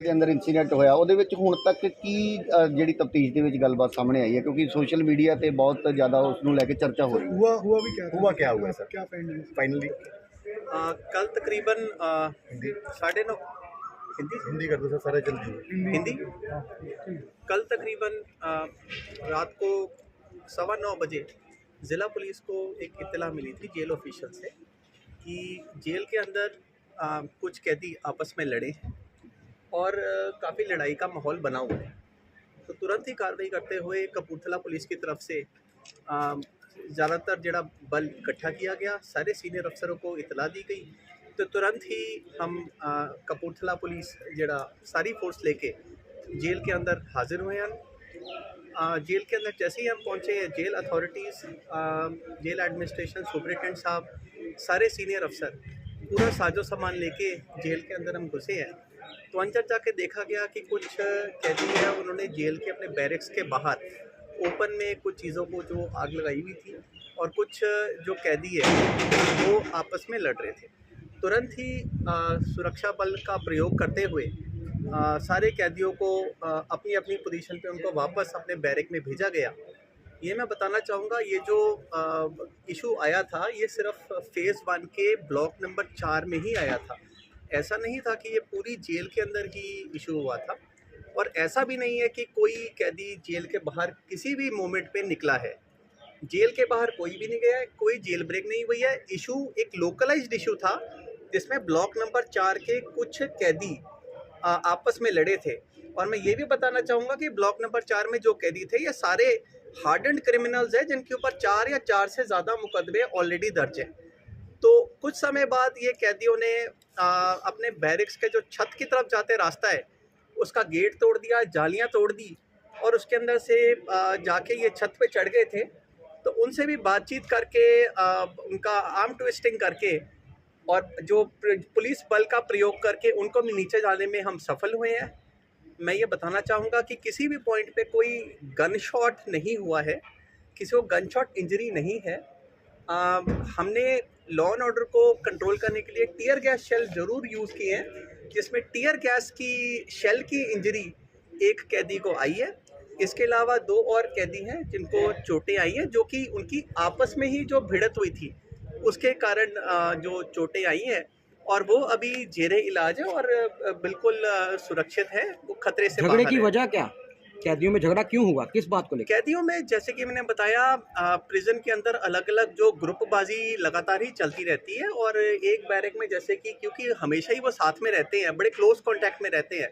ਦੇ ਅੰਦਰ ਇਨਸੀਡੈਂਟ ਹੋਇਆ ਉਹਦੇ ਵਿੱਚ ਹੁਣ ਤੱਕ ਕੀ ਜਿਹੜੀ ਤਫਤੀਸ਼ ਦੇ ਵਿੱਚ ਗੱਲਬਾਤ ਸਾਹਮਣੇ ਆਈ ਹੈ, क्योंकि सोशल मीडिया ਤੇ बहुत ज़्यादा उसਨੂੰ ਲੈ ਕੇ चर्चा हो रही है। हुआ भी क्या था? हुआ क्या हुआ सर? क्या फाइंडिंग? फाइनली कल तकरीबन हिंदी 9:30 हिंदी कर दो सर, सारे जल्दी हिंदी कल तकरीबन रात को 9:15 बजे ज़िला पुलिस को एक इत्तला मिली थी जेल ऑफिशियल से कि जेल के अंदर कुछ कैदी आपस में लड़े हैं और काफ़ी लड़ाई का माहौल बना हुआ है। तो तुरंत ही कार्रवाई करते हुए कपूरथला पुलिस की तरफ से ज़्यादातर जड़ा बल इकट्ठा किया गया, सारे सीनियर अफसरों को इतला दी गई। तो तुरंत ही हम कपूरथला पुलिस जड़ा सारी फोर्स लेके जेल के अंदर हाजिर हुए हैं। जेल के अंदर जैसे ही हम पहुँचे, jail authorities, jail administration, superintendent साहब, सारे सीनियर अफसर पूरा साजो सामान लेके जेल के अंदर हम घुसे हैं। तो अंदर जाके देखा गया कि कुछ कैदी है, उन्होंने जेल के अपने बैरिक्स के बाहर ओपन में कुछ चीज़ों को जो आग लगाई हुई थी और कुछ जो कैदी है वो आपस में लड़ रहे थे। तुरंत ही सुरक्षा बल का प्रयोग करते हुए सारे कैदियों को अपनी अपनी पोजीशन पे उनको वापस अपने बैरिक में भेजा गया। ये मैं बताना चाहूँगा, ये जो इशू आया था ये सिर्फ फ़ेज़ 1 के ब्लॉक नंबर 4 में ही आया था। ऐसा नहीं था कि ये पूरी जेल के अंदर ही इशू हुआ था, और ऐसा भी नहीं है कि कोई कैदी जेल के बाहर किसी भी मोमेंट पे निकला है। जेल के बाहर कोई भी नहीं गया है, कोई जेल ब्रेक नहीं हुई है। इशू एक लोकलाइज्ड इशू था जिसमें ब्लॉक नंबर 4 के कुछ कैदी आपस में लड़े थे। और मैं ये भी बताना चाहूँगा कि ब्लॉक नंबर 4 में जो कैदी थे ये सारे हार्डन्ड क्रिमिनल्स हैं जिनके ऊपर 4 या 4 से ज़्यादा मुकदमे ऑलरेडी दर्ज हैं। तो कुछ समय बाद ये कैदियों ने अपने बैरिक्स के जो छत की तरफ जाते रास्ता है उसका गेट तोड़ दिया, जालियां तोड़ दी, और उसके अंदर से जाके ये छत पे चढ़ गए थे। तो उनसे भी बातचीत करके उनका आर्म ट्विस्टिंग करके और जो पुलिस बल का प्रयोग करके उनको भी नीचे जाने में हम सफल हुए हैं। मैं ये बताना चाहूँगा कि किसी भी पॉइंट पे कोई गन शॉट नहीं हुआ है, किसी को गन शॉट इंजरी नहीं है। हमने लॉ एंड ऑर्डर को कंट्रोल करने के लिए टीयर गैस शेल ज़रूर यूज़ किए हैं, जिसमें टीयर गैस की शेल की इंजरी एक कैदी को आई है। इसके अलावा 2 और कैदी हैं जिनको चोटें आई हैं, जो कि उनकी आपस में ही जो भिड़त हुई थी उसके कारण जो चोटें आई हैं, और वो अभी जेरे इलाज है और बिल्कुल सुरक्षित है, वो खतरे से बाहर है। झगड़े की वजह क्या? कैदियों में झगड़ा क्यों हुआ, किस बात को लेकर? कैदियों में जैसे कि मैंने बताया, प्रिजन के अंदर अलग अलग जो ग्रुपबाजी लगातार ही चलती रहती है, और एक बैरक में जैसे कि क्योंकि हमेशा ही वो साथ में रहते हैं, बड़े क्लोज कांटेक्ट में रहते हैं,